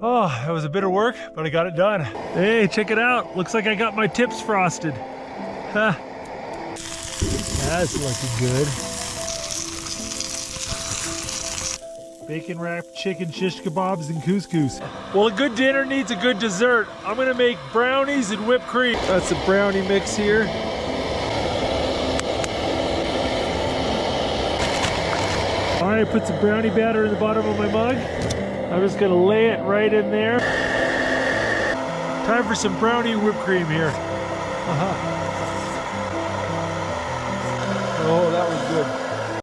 Oh, that was a bit of work, but I got it done. Hey, check it out. Looks like I got my tips frosted. Huh. That's looking good. Bacon wrapped chicken shish kebabs and couscous. Well, a good dinner needs a good dessert. I'm gonna make brownies and whipped cream. That's a brownie mix here. All right, put some brownie batter in the bottom of my mug. I'm just gonna lay it right in there. Time for some brownie whipped cream here. Oh, that